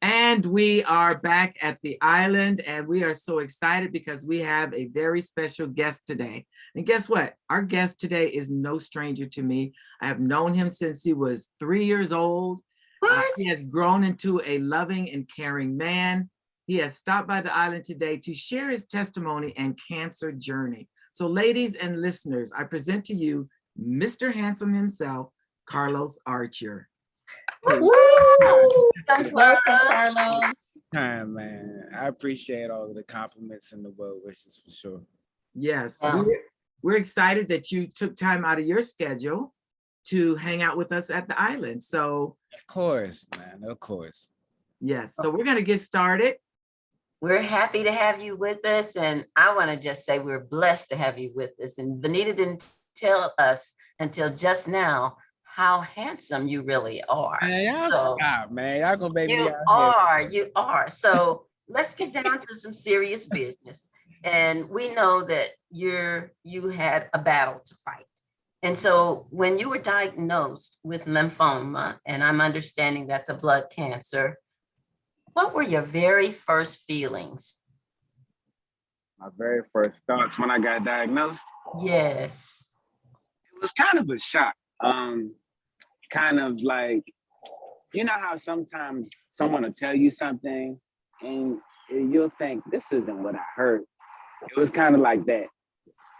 And we are back at the island, and we are so excited because we have a very special guest today. And guess what? Our guest today is no stranger to me. I have known him since he was 3 years old. He has grown into a loving and caring man. He has stopped by the island today to share his testimony and cancer journey. So, ladies and listeners, I present to you Mr. Handsome himself, Carlos Archer. Welcome, Carlos. Hi, man. I appreciate all of the compliments and the well wishes for sure. Yes, we're excited that you took time out of your schedule to hang out with us at the island. So, of course, man, of course. Yes, so we're going to get started. We're happy to have you with us. And I want to just say we're blessed to have you with us. And Benita didn't tell us until just now how handsome you really are. Man, y'all stop, man. Y'all gonna make me You are. So let's get down to some serious business. And we know that you had a battle to fight. And so when you were diagnosed with lymphoma, and I'm understanding that's a blood cancer, what were your very first feelings? My very first thoughts when I got diagnosed? Yes. It was kind of a shock. Kind of like, you know how sometimes someone will tell you something and you'll think, this isn't what I heard. It was kind of like that.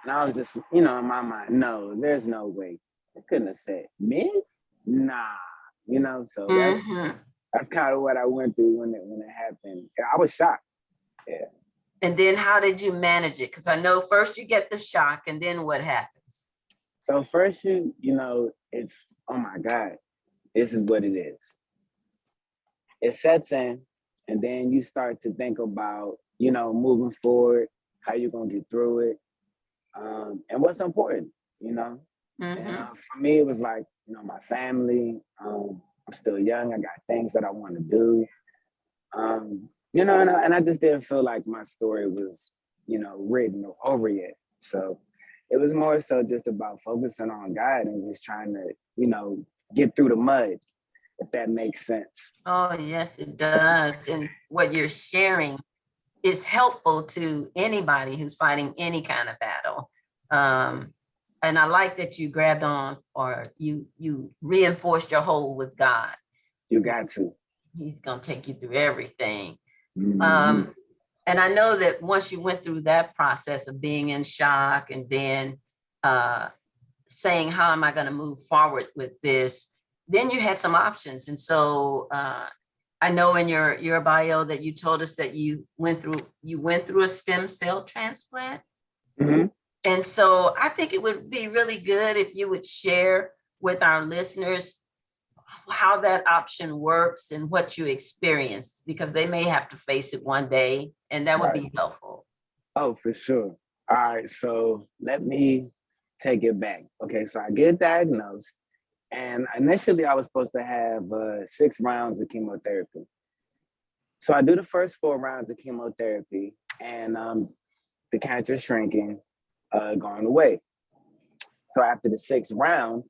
And I was just, in my mind, no, there's no way. I couldn't have said, men? Nah, so that's kind of what I went through when it happened. I was shocked. Yeah. And then how did you manage it? Because I know first you get the shock and then what happens? So first, it's, oh my God, this is what it is. It sets in, and then you start to think about, moving forward, how you're going to get through it, and what's important, And, for me, it was like, my family, I'm still young, I got things that I want to do, and I just didn't feel like my story was, written or over yet. So it was more so just about focusing on God and just trying to, get through the mud, if that makes sense. Oh, yes, it does. And what you're sharing is helpful to anybody who's fighting any kind of battle. And I like that you grabbed on or you reinforced your hold with God. You got to. He's going to take you through everything. Mm-hmm. And I know that once you went through that process of being in shock and then saying, how am I going to move forward with this? Then you had some options. And so I know in your bio that you told us that you went through a stem cell transplant. Mm-hmm. And so I think it would be really good if you would share with our listeners how that option works and what you experienced, because they may have to face it one day, and that would be helpful. Oh, for sure. All right, so let me take it back. Okay, so I get diagnosed, and initially I was supposed to have 6 rounds of chemotherapy. So I do the first 4 rounds of chemotherapy, and the cancer shrinking, going away. So after the 6th round,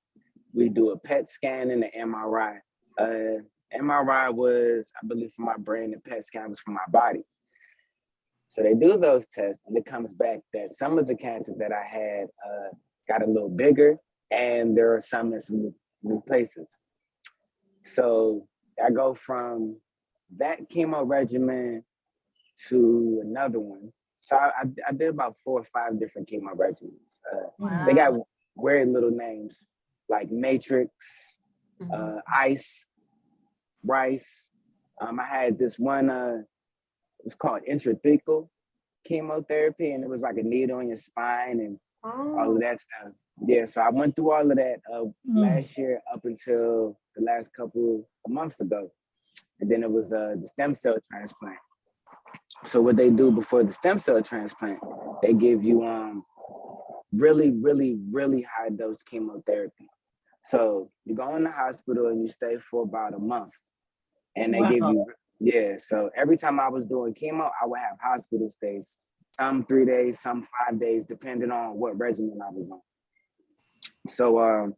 we do a PET scan and an MRI. MRI was, I believe, for my brain, and PET scan was for my body. So they do those tests, and it comes back that some of the cancer that I had got a little bigger, and there are some in some new places. So I go from that chemo regimen to another one. So I did about 4 or 5 different chemo regimens. Wow. They got weird little names like Matrix, Ice, Rice. I had this one, it was called intrathecal chemotherapy, and it was like a needle in your spine and all of that stuff. Yeah, so I went through all of that last year up until the last couple of months ago. And then it was the stem cell transplant. So what they do before the stem cell transplant, they give you really, really, really high dose chemotherapy. So you go in the hospital and you stay for about a month. And they give you, so every time I was doing chemo, I would have hospital stays. Some 3 days, some 5 days, depending on what regimen I was on. So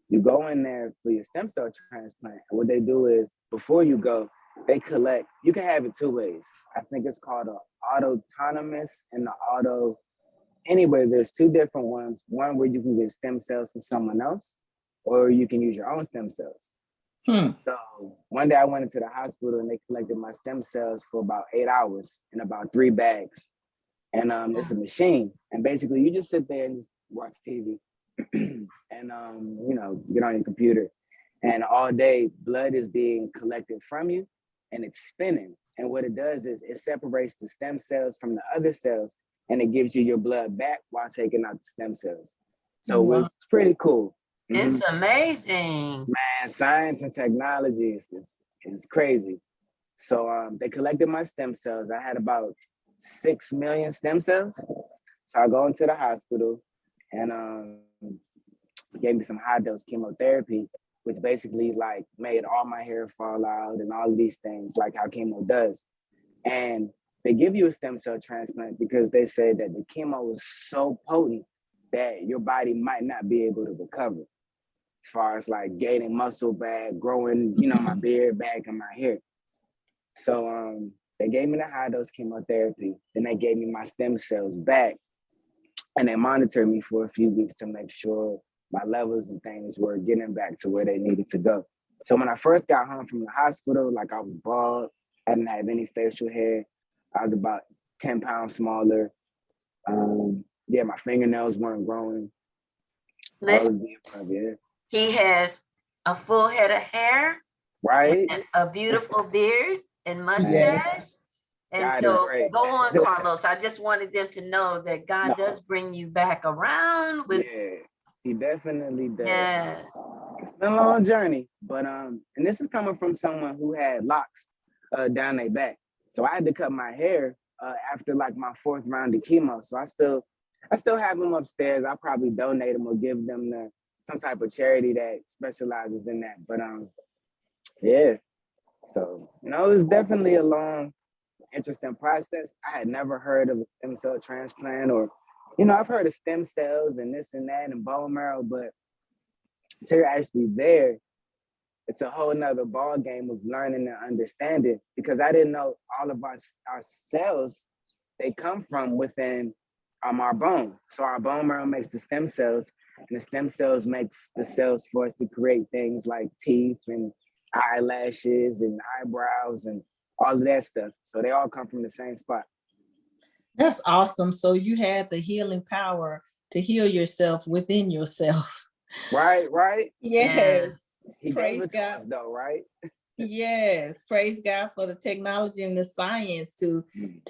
you go in there for your stem cell transplant. And what they do is, before you go, they collect, you can have it two ways. I think it's called a autonomous and the auto. Anyway, there's two different ones. One where you can get stem cells from someone else, or you can use your own stem cells. So one day I went into the hospital and they collected my stem cells for about 8 hours in about 3 bags. And it's a machine. And basically you just sit there and just watch TV and, you know, get on your computer. And all day blood is being collected from you and it's spinning. And what it does is it separates the stem cells from the other cells and it gives you your blood back while taking out the stem cells. So it's pretty cool. It's amazing. Man, science and technology is crazy. So they collected my stem cells. I had about 6 million stem cells. So I go into the hospital and gave me some high dose chemotherapy, which basically like made all my hair fall out and all of these things like how chemo does. And they give you a stem cell transplant because they said that the chemo was so potent that your body might not be able to recover. As far as like gaining muscle back, growing, you know, my beard back and my hair. So they gave me the high dose chemotherapy, then they gave me my stem cells back, and they monitored me for a few weeks to make sure my levels and things were getting back to where they needed to go. So when I first got home from the hospital, like I was bald, I didn't have any facial hair. I was about 10 pounds smaller. Yeah, my fingernails weren't growing. Listen, he has a full head of hair, right? And a beautiful beard and mustache. And God so go on, Carlos. I just wanted them to know that God does bring you back around with. Yeah, he definitely does. Yes. It's been a long journey, but and this is coming from someone who had locks down their back. So I had to cut my hair after like my 4th round of chemo. So I still have them upstairs. I'll probably donate them or give them to some type of charity that specializes in that. But yeah. So, you know, it was definitely a long, interesting process. I had never heard of a stem cell transplant or, you know, I've heard of stem cells and this and that and bone marrow, but until you're actually there, it's a whole nother ball game of learning and understanding because I didn't know all of our cells, they come from within our bone. So our bone marrow makes the stem cells and the stem cells makes the cells for us to create things like teeth and eyelashes and eyebrows and all of that stuff. So they all come from the same spot. That's awesome. So you had the healing power to heal yourself within yourself. Right. Yes. He praise gave it God. To us though, right? Yes, praise God for the technology and the science to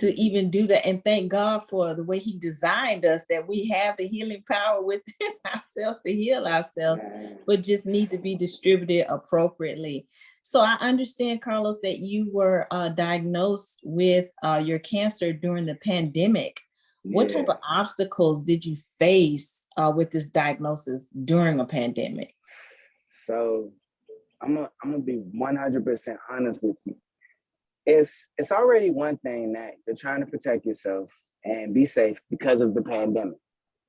even do that. And thank God for the way he designed us, that we have the healing power within ourselves to heal ourselves, but just need to be distributed appropriately. So I understand, Carlos, that you were diagnosed with your cancer during the pandemic. What type of obstacles did you face with this diagnosis during a pandemic? So I'm gonna be 100% honest with you. It's already one thing that you're trying to protect yourself and be safe because of the pandemic.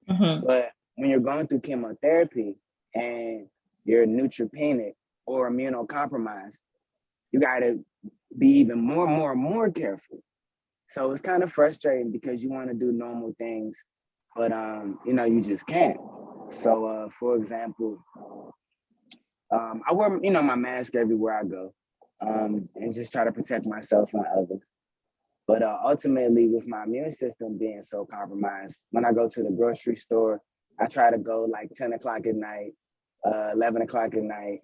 But when you're going through chemotherapy and you're neutropenic or immunocompromised, you gotta be even more careful. So it's kind of frustrating because you want to do normal things, but you know, you just can't. So for example, I wear, you know, my mask everywhere I go, and just try to protect myself and others. But ultimately, with my immune system being so compromised, when I go to the grocery store, I try to go like 10 o'clock at night, 11 o'clock at night,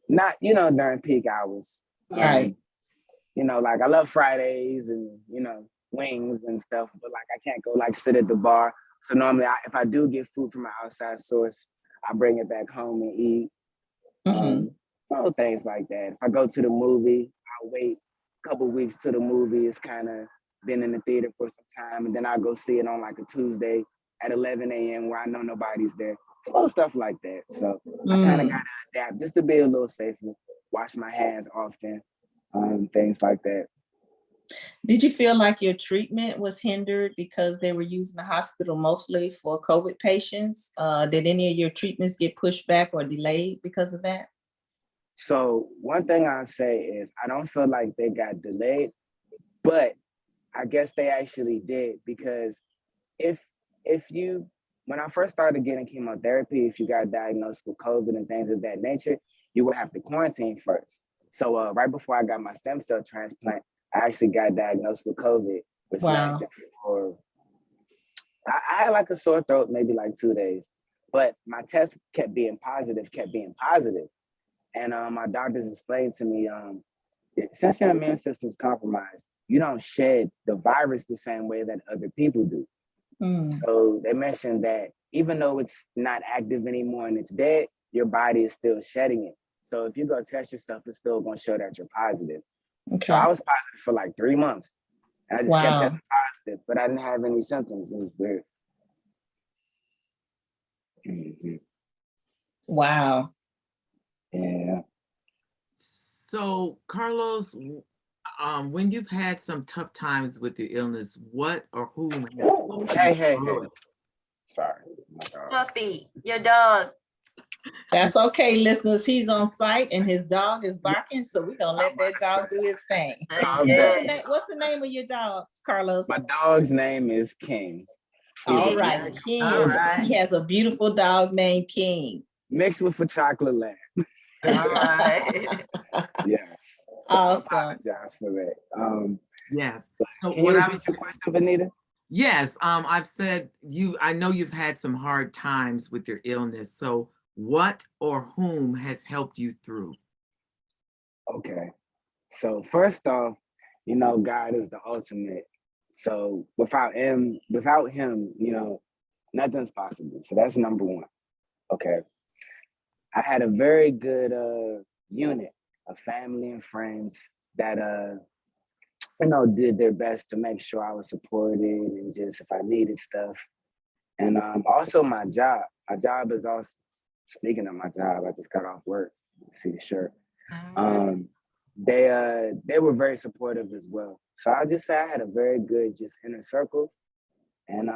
not, you know, during peak hours. Right. You know, like I love Fridays and, you know, wings and stuff, but like I can't go like sit at the bar. So normally if I do get food from an outside source, I bring it back home and eat. All things like that. If I go to the movie, I'll wait a couple weeks till the movie is kind of been in the theater for some time, and then I'll go see it on like a Tuesday at 11 a.m. where I know nobody's there. Slow stuff like that. So I kind of got to adapt just to be a little safer, wash my hands often, things like that. Did you feel like your treatment was hindered because they were using the hospital mostly for COVID patients? Did any of your treatments get pushed back or delayed because of that? So one thing I'll say is I don't feel like they got delayed, but I guess they actually did because if if you when I first started getting chemotherapy, if you got diagnosed with COVID and things of that nature, you would have to quarantine first. So right before I got my stem cell transplant, I actually got diagnosed with COVID, which Wow. lasted for I had like a sore throat, maybe like 2 days, but my test kept being positive. And my doctors explained to me, since your immune system's compromised, you don't shed the virus the same way that other people do. Mm. So they mentioned that even though it's not active anymore and it's dead, your body is still shedding it. So if you go test yourself, it's still going to show that you're positive. So Okay. I was positive for like 3 months. And I just kept Wow. testing positive, but I didn't have any symptoms. It was weird. Mhm. Wow. Yeah. So, Carlos, when you've had some tough times with your illness, what or whom has helped you Hey. through it? Sorry. My dog. Puppy, your dog. That's okay, listeners. He's on site and his dog is barking, so we're gonna let that dog do his thing. Yeah. What's the name of your dog, Carlos? My dog's name is King. All He's right, King. All right. He has a beautiful dog named King. mixed with a chocolate lamb. All right. Yes. So Awesome. I apologize for that. Yes. So Can what you I repeat was your question, Vanita? yes, I've said I know you've had some hard times with your illness. So what or whom has helped you through? Okay. So first off, God is the ultimate. So without him, nothing's possible. So that's number one. Okay. I had a very good unit of family and friends that did their best to make sure I was supported and just if I needed stuff. And also my job. My job is also speaking of my job, I just got off work. See the shirt. Um, they were very supportive as well. So I'll just say I had a very good just inner circle. And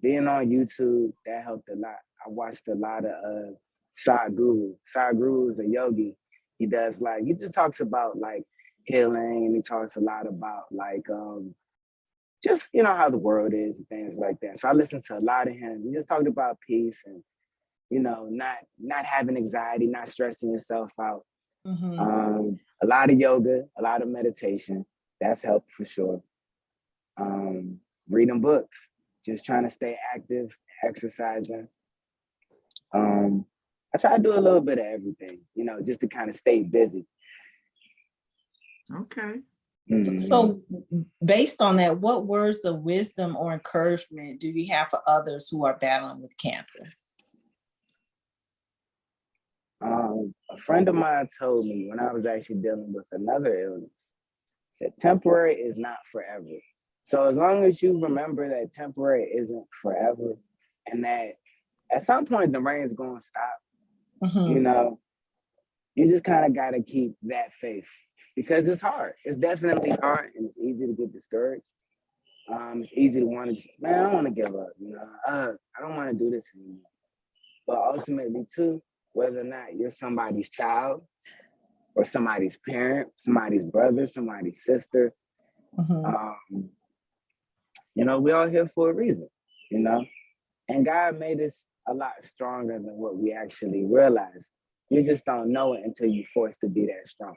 being on YouTube, that helped a lot. I watched a lot of Sadhguru. Sadhguru is a yogi. He just talks about like healing and he talks a lot about like just how the world is and things like that. So I listened to a lot of him. He just talked about peace and not having anxiety, not stressing yourself out. Mhm. A lot of yoga, a lot of meditation. That's helped for sure. Reading books, just trying to stay active, exercising. I try to do a little bit of everything, just to kind of stay busy. Okay. Mhm. So, based on that, what words of wisdom or encouragement do you have for others who are battling with cancer? A friend of mine told me when I was actually dealing with another illness, said temporary is not forever. So as long as you remember that temporary isn't forever and that at some point the rain's gonna stop, Mhm. you just kind of gotta keep that faith because it's hard. It's definitely hard and it's easy to get discouraged. It's easy to want to just, man, I don't want to give up, I don't want to do this anymore. But ultimately too, whether or not you're somebody's child or somebody's parent, somebody's brother, somebody's sister, Mhm. we all here for a reason, and God made us a lot stronger than what we actually realize. You just don't know it until you're forced to be that strong.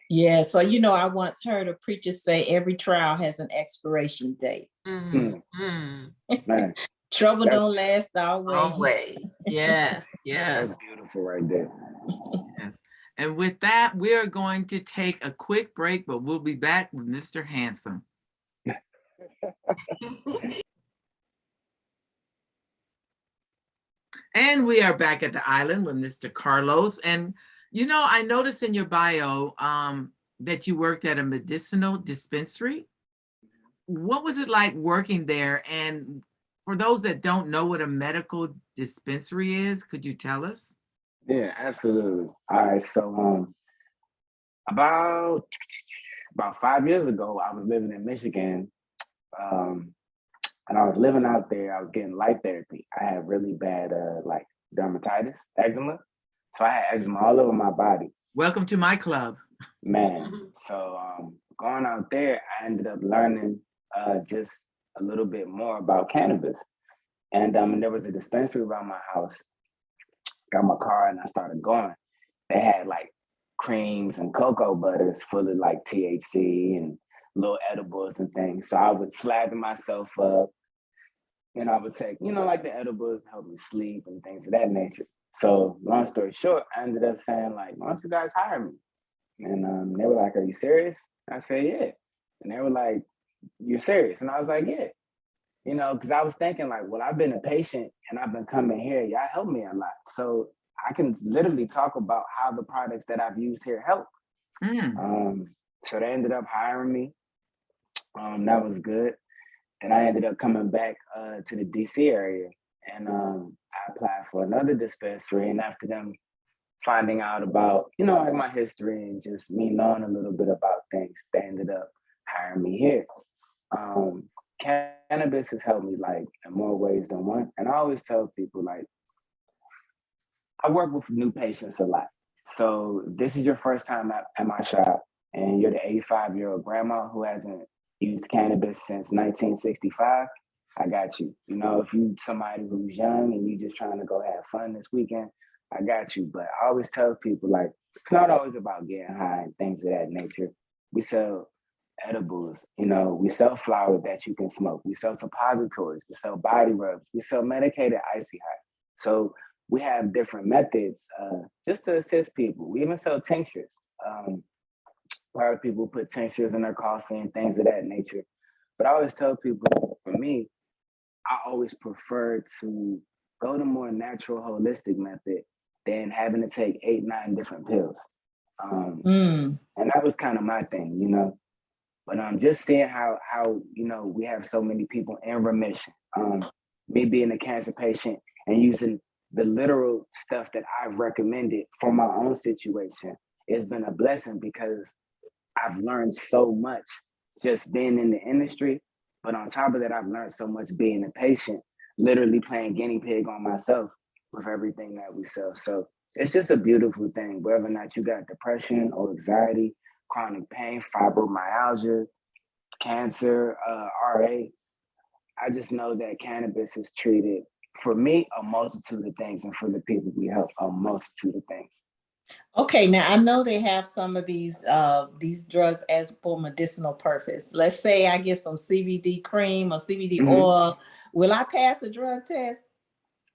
Yeah. So, I once heard a preacher say every trial has an expiration date. Mm, mm. Man, Trouble that's, don't last always. Always. Yes. Yes. that's beautiful right there. Yes. And with that, we are going to take a quick break, but we'll be back with Mr. Handsome. And we are back at the island with Mr. Carlos. And, I noticed in your bio that you worked at a medicinal dispensary. What was it like working there? And for those that don't know what a medical dispensary is, could you tell us? Yeah, absolutely. All right, so about 5 years ago, I was living in Michigan, and I was living out there. I was getting light therapy. I had really bad like dermatitis, eczema. So I had eczema all over my body. Welcome to my club. Man, so going out there, I ended up learning just a little bit more about cannabis. And there was a dispensary around my house. Got my car and I started going. They had like creams and cocoa butters full of like THC and little edibles and things. So I would slather myself up and I would take, like the edibles to help me sleep and things of that nature. So long story short, I ended up saying like, why don't you guys hire me? And they were like, are you serious? I said, yeah. And they were like, you're serious? And I was like, yeah. Because I was thinking like, well, I've been a patient and I've been coming here. Y'all help me a lot. So I can literally talk about how the products that I've used here help. So they ended up hiring me. That was good. And I ended up coming back to the DC area and I applied for another dispensary. And after them finding out about, like my history and just me knowing a little bit about things, they ended up hiring me here. Cannabis has helped me like in more ways than one. And I always tell people like, I work with new patients a lot. So this is your first time at my shop and you're the 85-year-old grandma who hasn't used cannabis since 1965. I got you. If you somebody who's young and you just trying to go have fun this weekend, I got you. But I always tell people like, it's not always about getting high and things of that nature. We sell edibles, we sell flower that you can smoke. We sell suppositories, we sell body rubs, we sell medicated icy hot. So we have different methods just to assist people. We even sell tinctures. A lot of people put tinctures in their coffee and things of that nature. But I always tell people, for me, I always prefer to go the more natural, holistic method than having to take 8, 9 different pills. And that was kind of my thing, But just seeing how we have so many people in remission. Me being a cancer patient and using the literal stuff that I've recommended for my own situation, it's been a blessing because I've learned so much just being in the industry. But on top of that, I've learned so much being a patient, literally playing guinea pig on myself with everything that we sell. So it's just a beautiful thing, whether or not you got depression or anxiety, chronic pain, fibromyalgia, cancer, RA. I just know that cannabis is treated, for me, a multitude of things, and for the people we help, a multitude of things. Okay, now I know they have some of these drugs as for medicinal purpose. Let's say I get some CBD cream or CBD oil. Will I pass a drug test?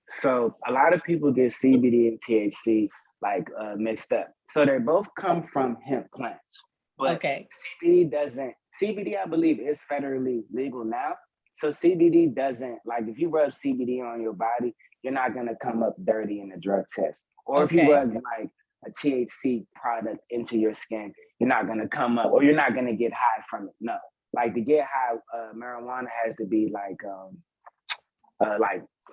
So a lot of people get CBD and THC like mixed up. So they both come from hemp plants. But okay. CBD, I believe, is federally legal now. So CBD doesn't, like if you rub CBD on your body, you're not gonna come up dirty in the drug test. Or if you rub like a THC product into your skin, you're not gonna come up, or you're not gonna get high from it. No, like to get high, marijuana has to be like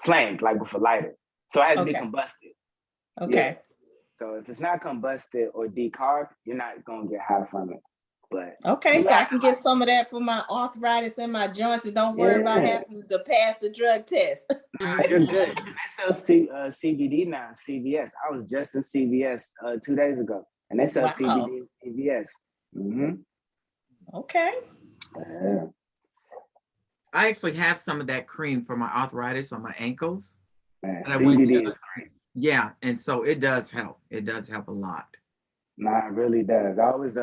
flamed, like with a lighter. So it has to be combusted. Okay. Yeah. So if it's not combusted or decarb, you're not gonna get high from it. But okay, so I can get some of that for my arthritis in my joints and don't worry about having to pass the drug test. You're good. They sell CBD now, CVS. I was just in CVS 2 days ago, and they sell CBD and CVS. Okay. I actually have some of that cream for my arthritis on my ankles. Man, CBD is great. Yeah, and so it does help. It does help a lot. Nah, it really does. I always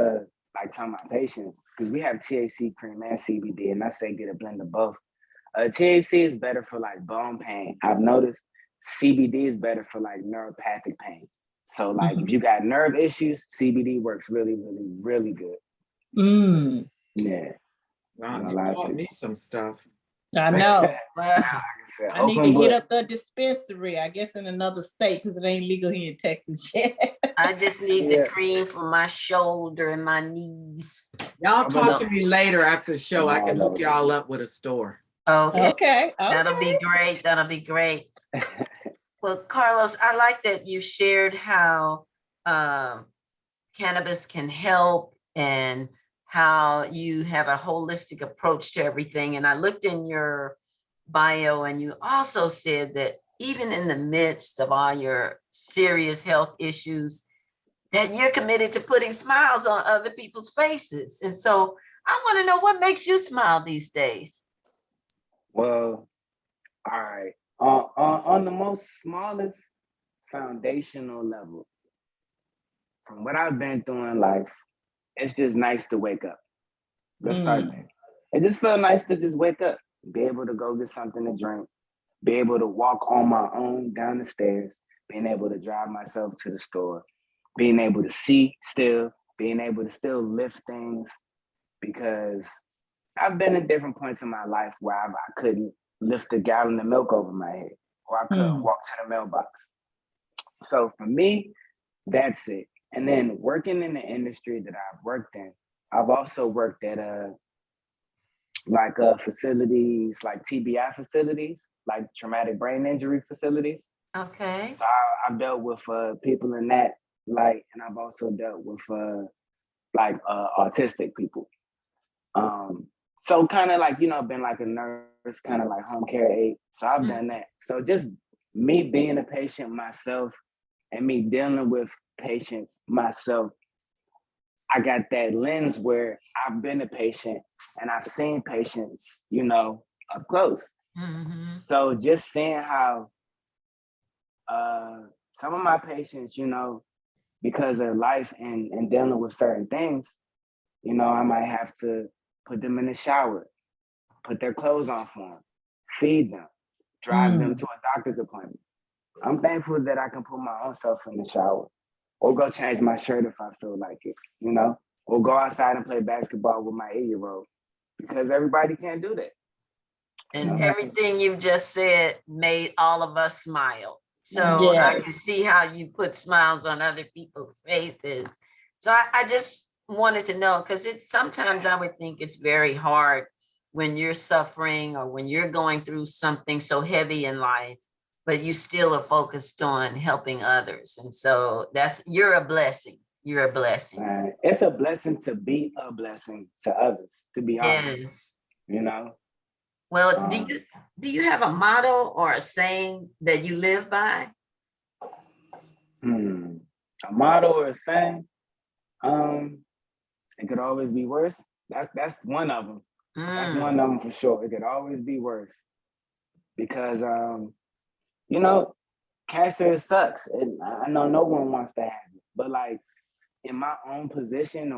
like telling my patients, because we have THC cream and CBD, and I say get a blend of both. THC is better for like bone pain. I've noticed CBD is better for like neuropathic pain. So like if you got nerve issues, CBD works really, really, really good. Yeah. Wow, you taught me some stuff. I know. I need to hit up the dispensary, I guess in another state, because it ain't legal here in Texas yet. I just need the cream for my shoulder and my knees. Y'all talk to me later after the show. I can hook y'all up with a store. Okay. That'll be great. That'll be great. Well, Carlos, I like that you shared how cannabis can help and how you have a holistic approach to everything. And I looked in your bio and you also said that even in the midst of all your serious health issues, that you're committed to putting smiles on other people's faces. And so I want to know what makes you smile these days. Well, all right. On the most smallest foundational level, from what I've been through in life, it's just nice to wake up. Let's start there. It just feels nice to just wake up, be able to go get something to drink, be able to walk on my own down the stairs, being able to drive myself to the store, being able to see still, being able to still lift things, because I've been at different points in my life where I couldn't lift a gallon of milk over my head, or I couldn't walk to the mailbox. So for me, that's it. And then working in the industry that I've worked in, I've also worked at facilities, like TBI facilities, like traumatic brain injury facilities. Okay. So I've dealt with people in that light, and I've also dealt with autistic people. So kind of like, been like a nurse, kind of like home care aide. So I've done that. So just me being a patient myself and me dealing with patients myself, I got that lens where I've been a patient and I've seen patients, up close. Mm-hmm. So just seeing how some of my patients, because of life and dealing with certain things, I might have to put them in the shower, put their clothes on for them, feed them, drive them to a doctor's appointment. I'm thankful that I can put my own self in the shower, or go change my shirt if I feel like it, or go outside and play basketball with my 8-year-old, because everybody can't do that. And everything you've just said made all of us smile. So I can see how you put smiles on other people's faces. So I just wanted to know, because sometimes I would think it's very hard when you're suffering or when you're going through something so heavy in life, but you still are focused on helping others. And so you're a blessing. You're a blessing. It's a blessing to be a blessing to others, to be honest. Yes. Well, do you have a motto or a saying that you live by? A motto or a saying? It could always be worse. That's one of them. That's one of them for sure. It could always be worse, because cancer sucks. I know no one wants to have it, but like in my own position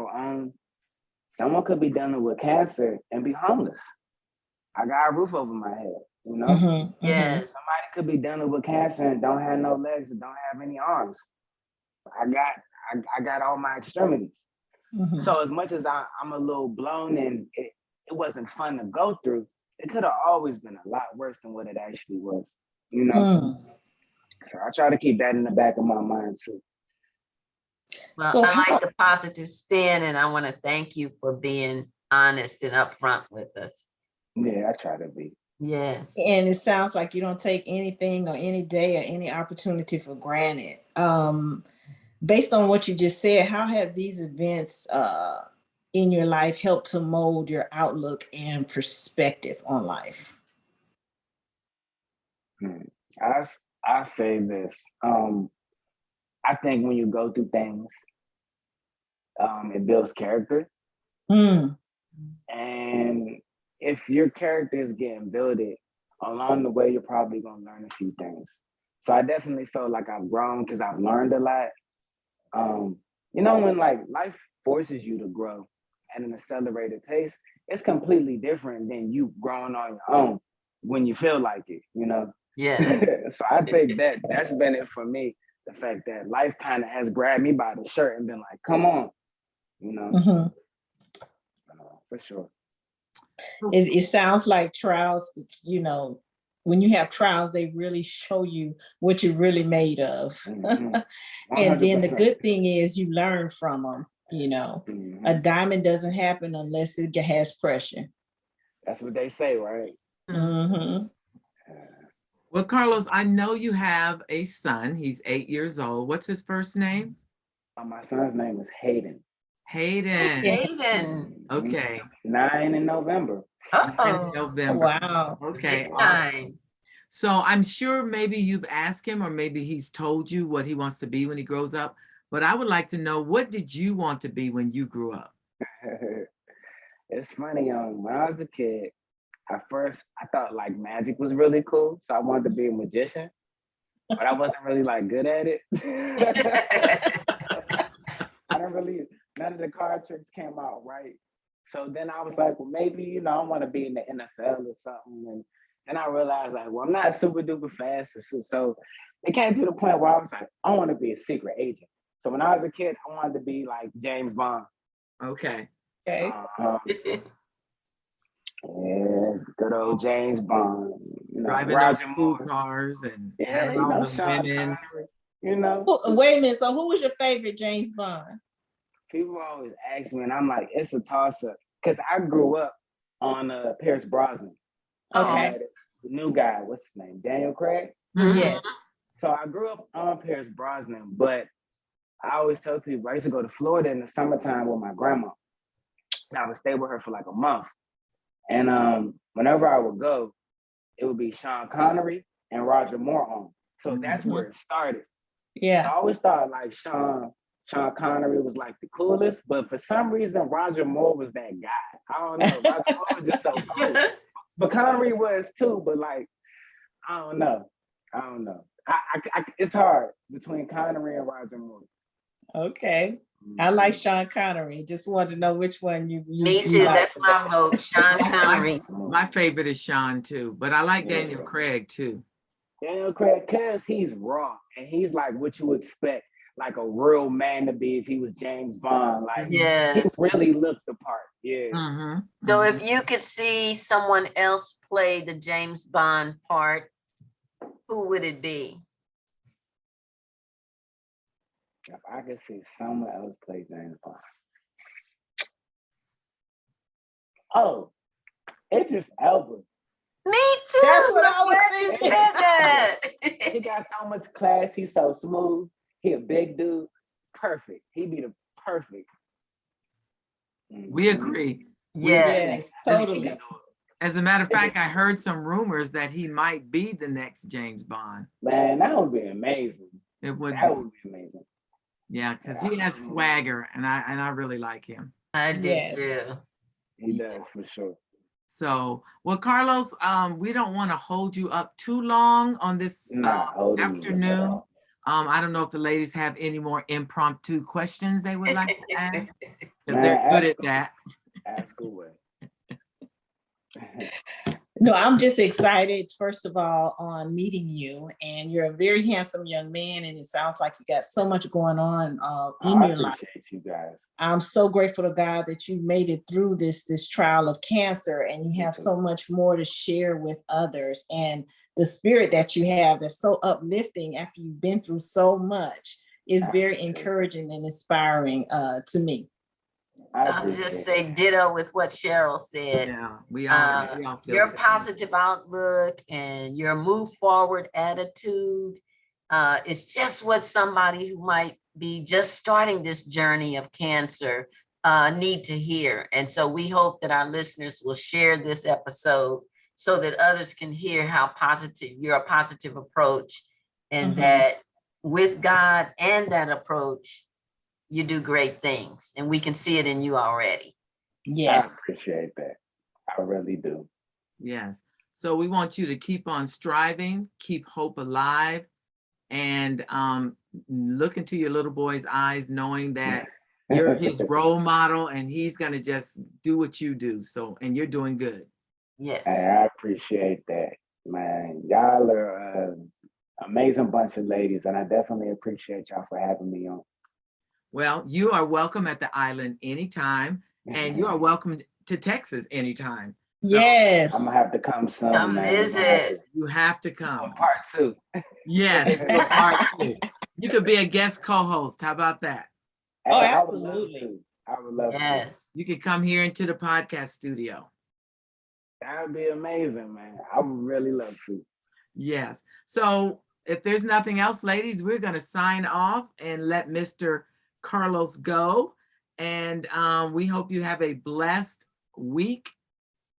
someone could be dealing with cancer and be homeless. I got a roof over my head, Yes. Somebody could be dealing with cancer and don't have no legs and don't have any arms. I got all my extremities. So as much as I'm a little blown and it wasn't fun to go through, it could have always been a lot worse than what it actually was, So I try to keep that in the back of my mind too. Well, so I like the positive spin, and I want to thank you for being honest and upfront with us. Yeah, I try to be. Yes. And it sounds like you don't take anything or any day or any opportunity for granted. Based on what you just said, how have these events in your life helped to mold your outlook and perspective on life? I say this. I think when you go through things, it builds character. And if your character is getting builded along the way, you're probably going to learn a few things. So I definitely felt like I've grown because I've learned a lot. When like life forces you to grow at an accelerated pace, it's completely different than you growing on your own when you feel like it, Yeah. So I think that's been it for me. The fact that life kind of has grabbed me by the shirt and been like, come on, for sure. It sounds like trials, when you have trials, they really show you what you're really made of. And then the good thing is you learn from them. A diamond doesn't happen unless it has pressure. That's what they say, right? Well, Carlos, I know you have a son. He's 8 years old. What's his first name? My son's name is Hayden. Hayden. Okay. 9 in November. 9 in November. Wow. Okay. Awesome. So I'm sure maybe you've asked him or maybe he's told you what he wants to be when he grows up. But I would like to know, what did you want to be when you grew up? It's funny, when I was a kid, at first I thought like magic was really cool. So I wanted to be a magician, but I wasn't really like good at it. I don't really, none of the card tricks came out right. So then I was like, well, maybe, I want to be in the NFL or something. And then I realized like, well, I'm not super duper fast. So it came to the point where I was like, I want to be a secret agent. So when I was a kid, I wanted to be like James Bond. Okay. Okay. Yeah, good old James Bond. Driving those cool cars and having all the women. Connery, Wait a minute. So who was your favorite James Bond? People always ask me, and I'm like, it's a toss-up. Because I grew up on Pierce Brosnan. Okay. The new guy, what's his name? Daniel Craig? Yes. So I grew up on Pierce Brosnan, but I always tell people I used to go to Florida in the summertime with my grandma. And I would stay with her for like a month. And whenever I would go, it would be Sean Connery and Roger Moore on. So that's where it started. Yeah. So I always thought like Sean Connery was like the coolest, but for some reason Roger Moore was that guy. I don't know. Roger Moore was just so cool. But Connery was too, but like, I don't know. It's hard between Connery and Roger Moore. Okay. I like Sean Connery. Just wanted to know which one you Me too. like. That's my vote, Sean Connery. My favorite is Sean too, but I like Daniel Craig too. Daniel Craig, because he's raw and he's like what you expect, like a real man to be if he was James Bond. Like, he really looked the part. Yeah. So if you could see someone else play the James Bond part, who would it be? If I could see someone else play James Bond. Oh, Idris Elba. Me too. That's what I was thinking. He got so much class. He's so smooth. He a big dude. Perfect. He'd be the perfect. We agree. Yes, totally. As a matter of fact, I heard some rumors that he might be the next James Bond. Man, that would be amazing. It would. That would be amazing. Yeah, because he has swagger, and I really like him. I did too. He does for sure. So, well, Carlos, we don't want to hold you up too long on this afternoon. I don't know if the ladies have any more impromptu questions they would like to ask. They're good at that. Ask away. No, I'm just excited, first of all, on meeting you. And you're a very handsome young man, and it sounds like you got so much going on in your life. I appreciate you guys. I'm so grateful to God that you made it through this trial of cancer, and you have so much more to share with others. And the spirit that you have that's so uplifting after you've been through so much is very encouraging and inspiring to me. I'll just say ditto with what Cheryl said. Yeah, we all your positive outlook and your move forward attitude is just what somebody who might be just starting this journey of cancer need to hear. And so we hope that our listeners will share this episode so that others can hear how positive your positive approach, and that with God and that approach, you do great things, and we can see it in you already. Yes. I appreciate that. I really do. Yes. So we want you to keep on striving, keep hope alive, and look into your little boy's eyes, knowing that you're his role model and he's going to just do what you do. So, and you're doing good. Yes. Hey, I appreciate that, man. Y'all are an amazing bunch of ladies, and I definitely appreciate y'all for having me on. Well, you are welcome at the island anytime, and you are welcome to Texas anytime. So yes. I'm gonna have to come soon. Come visit. You have to come. Part 2. Yes, part 2. You could be a guest co-host. How about that? Oh, absolutely. I would love to. You could come here into the podcast studio. That would be amazing, man. I would really love to. Yes. So if there's nothing else, ladies, we're going to sign off and let Mr. Carlos go. And we hope you have a blessed week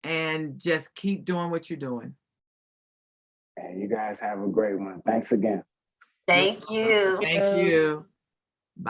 and just keep doing what you're doing. And you guys have a great one. Thanks again. Thank you. Thank you.